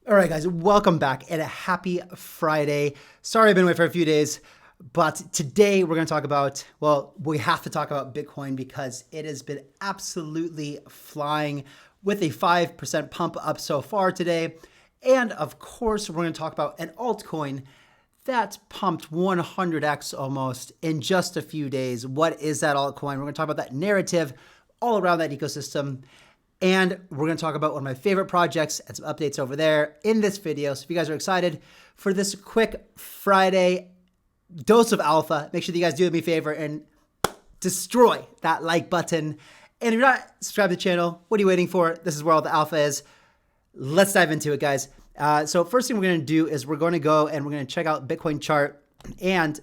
All right, guys, welcome back and a happy Friday. Sorry I've been away for a few days, but today we're going to talk about, well, we have to talk about Bitcoin because it has been absolutely flying with a 5% pump up so far today. And of course, we're going to talk about an altcoin that pumped 100x almost in just a few days. What is that altcoin? We're going to talk about that narrative all around that ecosystem. And we're going to talk about one of my favorite projects and some updates over there in this video. So if you guys are excited for this quick Friday dose of alpha, make sure that you guys do me a favor and destroy that like button. And if you're not subscribed to the channel, what are you waiting for? This is where all the alpha is. Let's dive into it, guys. So first thing we're going to do is we're going to go and we're going to check out Bitcoin chart. And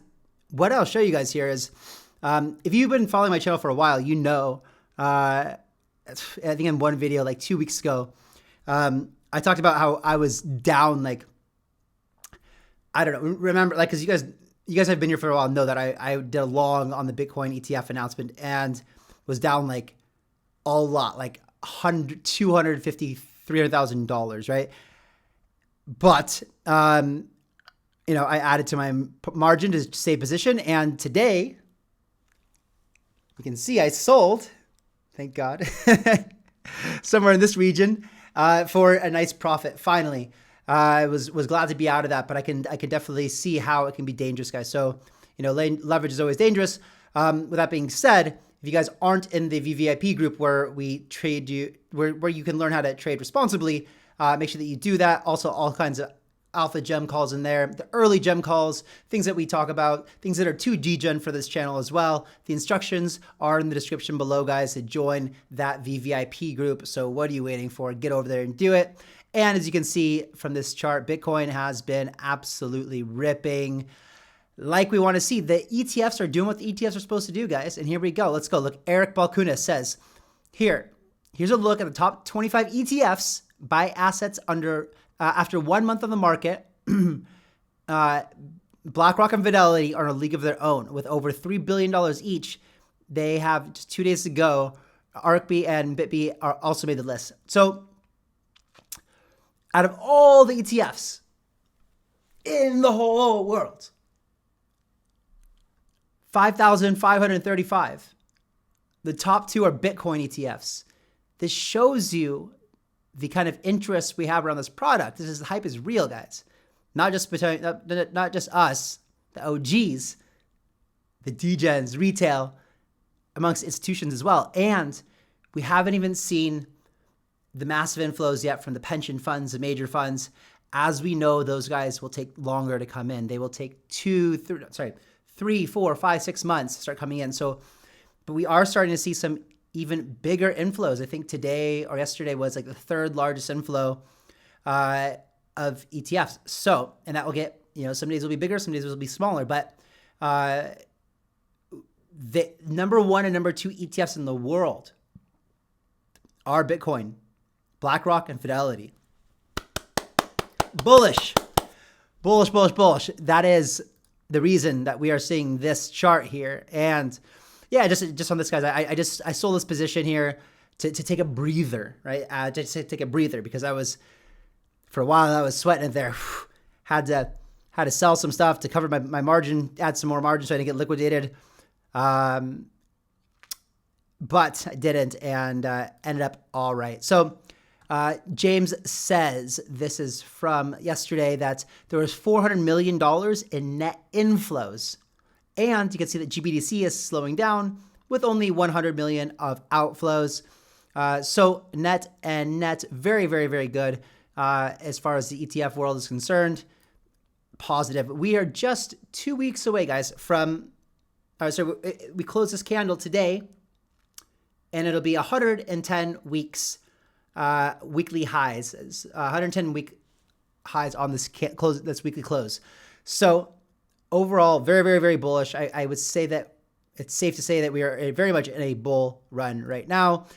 what I'll show you guys here is, if you've been following my channel for a while, you know, I think in one video like 2 weeks ago, I talked about how I was down, like, I don't know, remember, like, because you guys have been here for a while, know that I did a long on the Bitcoin ETF announcement and was down like a lot, like $250,000, $300,000, right? But, you know, I added to my margin to stay position. And today, you can see I sold, thank God, somewhere in this region for a nice profit. Finally, I was glad to be out of that, but I can definitely see how it can be dangerous, guys. So, you know, leverage is always dangerous. With that being said, if you guys aren't in the VVIP group where we trade you, where you can learn how to trade responsibly, make sure that you do that. Also, all kinds of alpha gem calls in there, the early gem calls, things that we talk about, things that are too Degen for this channel as well. The instructions are in the description below, guys, to join that VVIP group. So what are you waiting for? Get over there and do it. And as you can see from this chart, Bitcoin has been absolutely ripping like we want to see. The ETFs are doing what the ETFs are supposed to do, guys. And here we go. Let's go. Look, Eric Balkuna says, here's a look at the top 25 ETFs by assets under after 1 month on the market. BlackRock and Fidelity are in a league of their own with over $3 billion each. They have just 2 days to go. ARKB and BitB are also made the list. So out of all the ETFs in the whole world, 5,535, the top 2 are Bitcoin ETFs. This shows you the kind of interest we have around this product. The hype is real, guys. Not just us, the OGs, the Degens, retail, amongst institutions as well. And we haven't even seen the massive inflows yet from the pension funds, the major funds. As we know, those guys will take longer to come in. They will take 3, 4, 5, 6 months to start coming in. So, but we are starting to see some even bigger inflows. I think today or yesterday was like the 3rd largest inflow of ETFs. So, and that will get, you know, some days will be bigger, some days will be smaller, but the number 1 and number 2 ETFs in the world are Bitcoin, BlackRock, and Fidelity. Bullish, bullish, bullish, bullish. That is the reason that we are seeing this chart here. And yeah, just on this, guys, I sold this position here to take a breather, right? Just to take a breather because for a while I was sweating it there. Had to sell some stuff to cover my margin, add some more margin so I didn't get liquidated. But I didn't, and ended up all right. So James says, this is from yesterday, that there was $400 million in net inflows. And you can see that GBTC is slowing down with only 100 million of outflows. So net, very, very, very good as far as the ETF world is concerned. Positive. We are just 2 weeks away, guys, from, so we close this candle today, and it'll be 110 weeks, weekly highs, 110 week highs on this weekly close. So overall, very, very, very bullish. I would say that it's safe to say that we are very much in a bull run right now,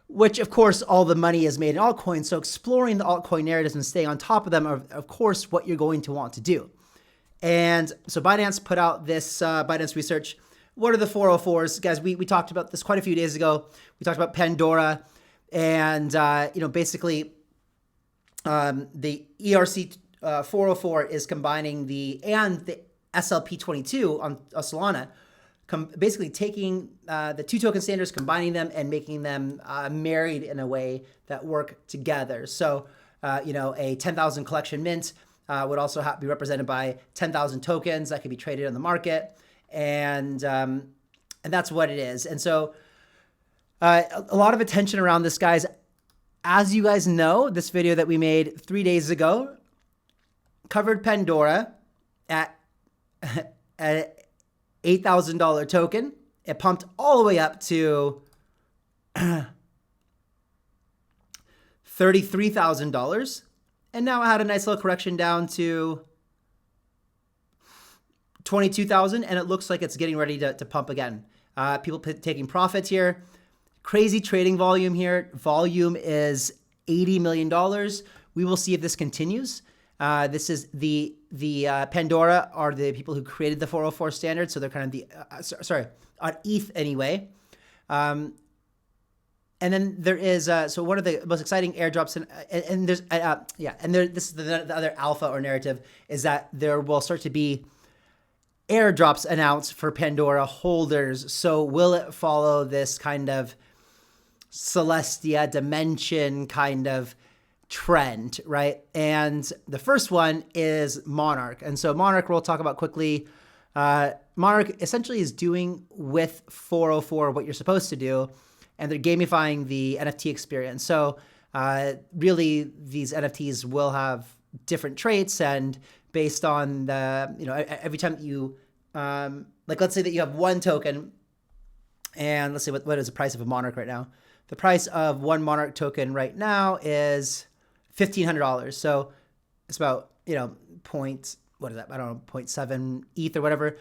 which of course all the money is made in altcoins. So exploring the altcoin narratives and staying on top of them are of course what you're going to want to do. And so Binance put out this Binance research. What are the 404s? Guys, we talked about this quite a few days ago. We talked about Pandora and, you know, basically the ERC 404 is combining the SLP22 on Solana, basically taking the two token standards, combining them, and making them married in a way that work together. So, a 10,000 collection mint would also be represented by 10,000 tokens that could be traded on the market, and that's what it is. And so, a lot of attention around this, guys. As you guys know, this video that we made 3 days ago covered Pandora at $8,000 token. It pumped all the way up to $33,000. And now it had a nice little correction down to 22,000, and it looks like it's getting ready to pump again. People taking profits here. Crazy trading volume here. Volume is $80 million. We will see if this continues. This is the Pandora are the people who created the 404 standard. So they're kind of the, on ETH anyway. And then there is, so one of the most exciting airdrops, and there's, this is the other alpha or narrative, is that there will start to be airdrops announced for Pandora holders. So will it follow this kind of Celestia Dymension kind of trend, right? And the first one is Monarch. And so Monarch we'll talk about quickly. Monarch essentially is doing with 404 what you're supposed to do, and they're gamifying the NFT experience. So really these NFTs will have different traits, and based on the, every time you, like let's say that you have one token, and let's say what is the price of a Monarch right now? The price of one Monarch token right now is $1,500. So it's about, what is that? I don't know, 0.7 ETH or whatever.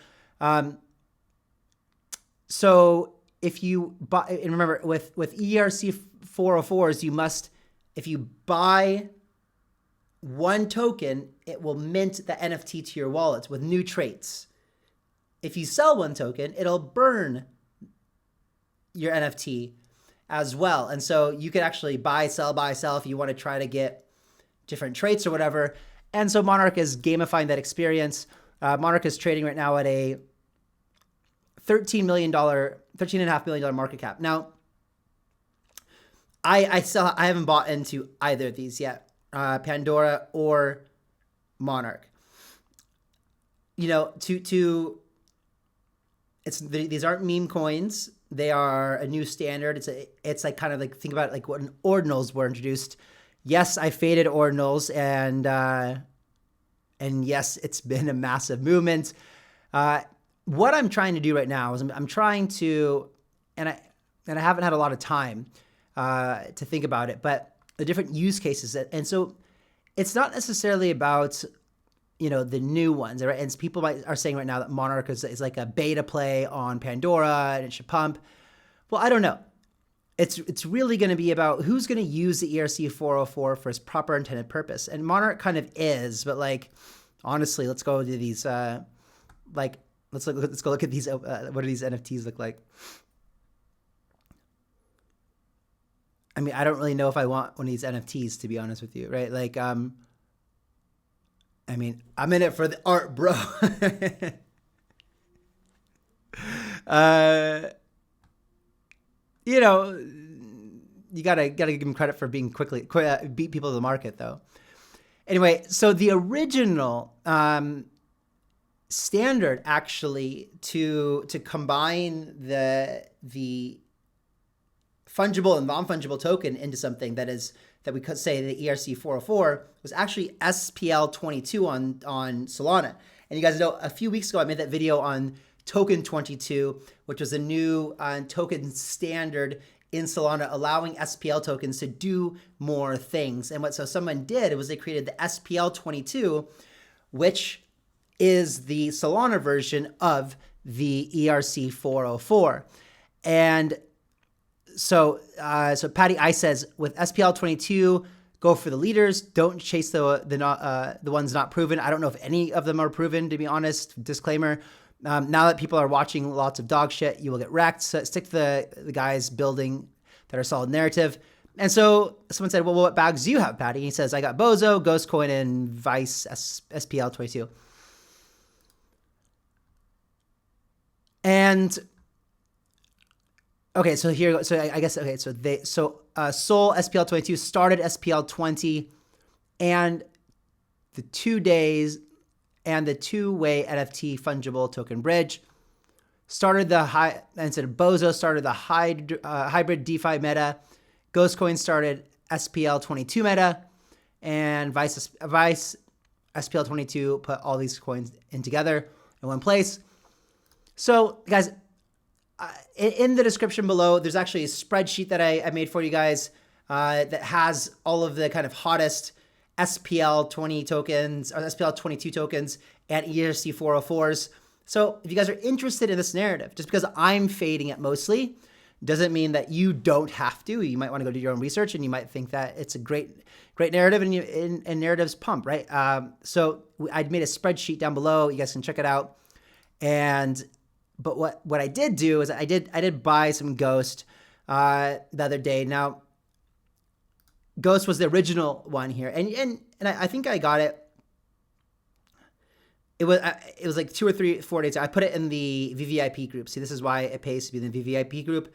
So if you buy, and remember with ERC 404s, you must, if you buy one token, it will mint the NFT to your wallet with new traits. If you sell one token, it'll burn your NFT as well. And so you could actually buy, sell if you want to try to get different traits or whatever. And so Monarch is gamifying that experience. Monarch is trading right now at a $13.5 million market cap. Now, I haven't bought into either of these yet, Pandora or Monarch. These aren't meme coins. They are a new standard. It's like kind of like, think about it like when ordinals were introduced. Yes, I faded ordinals, and yes, it's been a massive movement. What I'm trying to do right now is I'm trying to, and I haven't had a lot of time to think about it, but the different use cases. And so it's not necessarily about, the new ones, right? And people are saying right now that Monarch is like a beta play on Pandora and it should pump. Well, I don't know. It's really going to be about who's going to use the ERC 404 for its proper intended purpose. And Monarch kind of is, but honestly, let's go to these, let's go look at these. What do these NFTs look like? I mean, I don't really know if I want one of these NFTs, to be honest with you, right? I mean, I'm in it for the art, bro. You gotta give him credit for being beat people to the market, though. Anyway, so the original standard actually to combine the fungible and non-fungible token into something that we could say the ERC 404 was actually SPL 22 on Solana. And you guys know a few weeks ago I made that video on token 22, which was a new token standard in Solana, allowing SPL tokens to do more things. And so someone did was they created the SPL 22, which is the Solana version of the ERC 404. And so Patty I says with SPL 22, go for the leaders. Don't chase the ones not proven. I don't know if any of them are proven, to be honest. Disclaimer. Now that people are watching lots of dog shit, you will get wrecked. So stick to the guys building that are solid narrative. And so someone said, well, what bags do you have, Patty? He says, I got Bozo, Ghostcoin, and Vice SPL22. And okay, so here, so I guess, okay, so Sol SPL22 started SPL20, and the 2 days and the two-way NFT fungible token bridge started the Bozo started the hybrid DeFi meta, Ghostcoin started SPL22 meta, and Vice SPL22 put all these coins in together in one place. So guys, in the description below, there's actually a spreadsheet that I made for you guys that has all of the kind of hottest SPL20 tokens or SPL22 tokens and ERC 404s. So if you guys are interested in this narrative, just because I'm fading it mostly, doesn't mean that you don't have to. You might want to go do your own research, and you might think that it's a great narrative, and narratives pump, right? So I'd made a spreadsheet down below. You guys can check it out. But what I did do is I did buy some Ghost the other day. Now, Ghost was the original one here, and I think I got it. It was like 2 or 4 days. I put it in the VVIP group. See, this is why it pays to be in the VVIP group.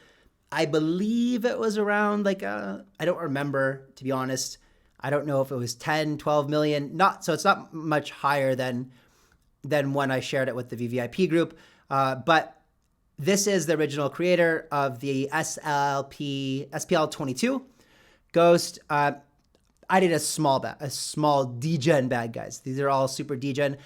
I believe it was around like I don't remember, to be honest. I don't know if it was 10, 12 million. So it's not much higher than when I shared it with the VVIP group. But this is the original creator of the SPL22 Ghost. I did a small Degen bag, guys. These are all super Degen.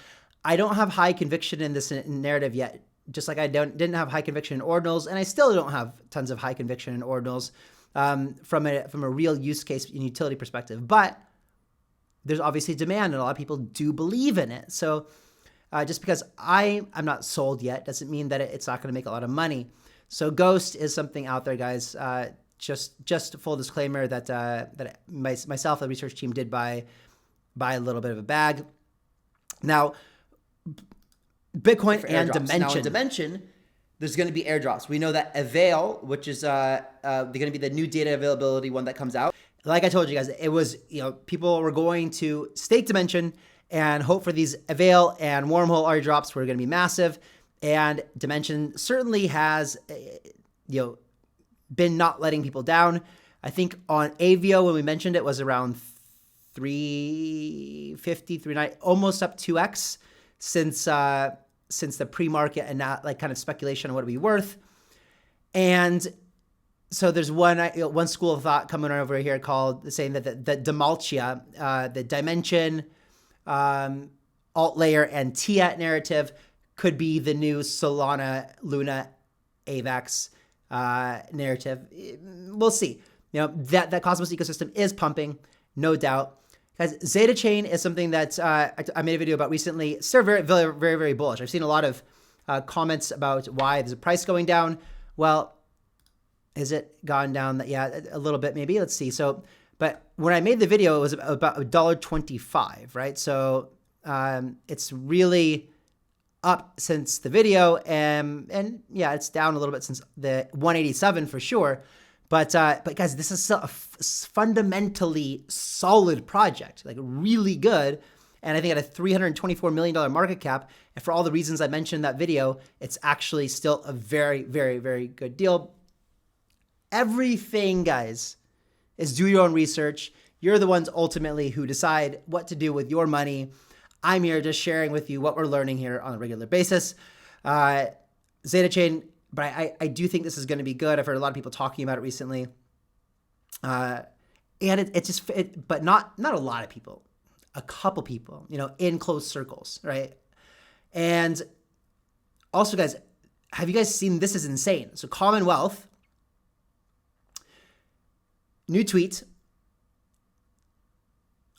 I don't have high conviction in this narrative yet, just like I didn't have high conviction in ordinals, and I still don't have tons of high conviction in ordinals from a real use case and utility perspective. But there's obviously demand, and a lot of people do believe in it. So just because I'm not sold yet doesn't mean that it's not going to make a lot of money. So Ghost is something out there, guys. Just full disclaimer that myself, the research team, did buy a little bit of a bag. Now, Bitcoin and Dymension. Now, in Dymension, there's going to be airdrops. We know that Avail, which is going to be the new data availability one that comes out. Like I told you guys, it was, people were going to stake Dymension and hope for these Avail and Wormhole airdrops were going to be massive. And Dymension certainly has, been not letting people down. I think on Avio, when we mentioned it, was around 350, 390, almost up 2x since the pre-market and not like kind of speculation on what it'd be worth. And so there's one school of thought coming over here called saying that the Demaltia, the Dymension, alt layer and TIA narrative could be the new Solana Luna AVAX narrative. We'll see. That Cosmos ecosystem is pumping, no doubt. Guys, ZetaChain is something that I made a video about recently. Still very, very, very, very bullish. I've seen a lot of comments about why there's a price going down. Well, is it gone down? Yeah, a little bit maybe. Let's see. So, but when I made the video, it was about $1.25, right? So it's really up since the video, and yeah, it's down a little bit since the 187 for sure. But guys, this is still a fundamentally solid project, like really good. And I think at a $324 million market cap, and for all the reasons I mentioned in that video, it's actually still a very, very, very good deal. Everything, guys, is do your own research. You're the ones ultimately who decide what to do with your money. I'm here just sharing with you what we're learning here on a regular basis. ZetaChain, but I do think this is going to be good. I've heard a lot of people talking about it recently. And but not a lot of people, a couple people, in close circles, right? And also, guys, have you guys seen, this is insane. So Commonwealth, new tweet,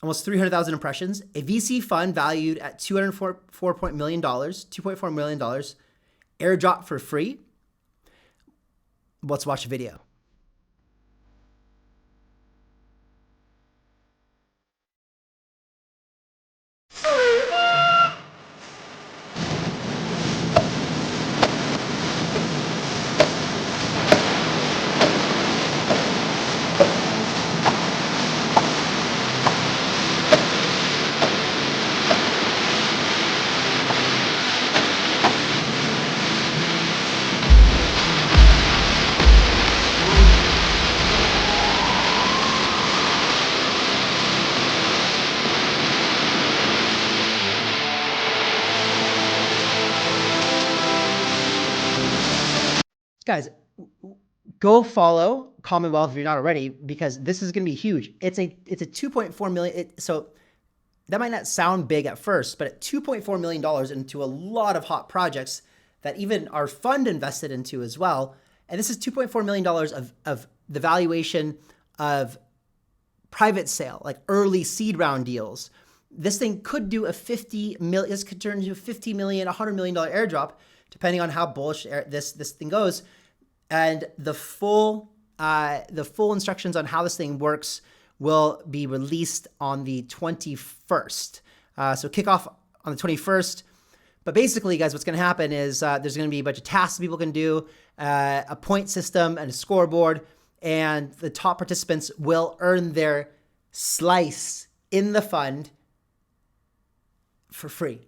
almost 300,000 impressions, a VC fund valued at $2.4 million, airdrop for free. Let's watch the video. Guys, go follow Commonwealth if you're not already, because this is going to be huge. It's a 2.4 million. So that might not sound big at first, but at $2.4 million into a lot of hot projects that even our fund invested into as well. And this is $2.4 million of the valuation of private sale, like early seed round deals. This thing could do this could turn into a $50 million, $100 million airdrop, depending on how bullish this thing goes. And the full instructions on how this thing works will be released on the 21st. So kick off on the 21st. But basically, guys, what's going to happen is there's going to be a bunch of tasks people can do, a point system and a scoreboard, and the top participants will earn their slice in the fund for free.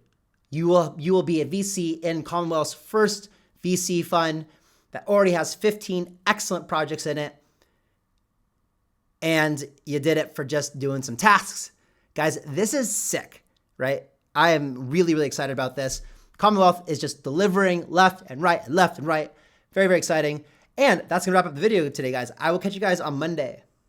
You will be a VC in Commonwealth's first VC fund that already has 15 excellent projects in it. And you did it for just doing some tasks. Guys, this is sick, right? I am really, really excited about this. Commonwealth is just delivering left and right and left and right. Very, very exciting. And that's going to wrap up the video today, guys. I will catch you guys on Monday.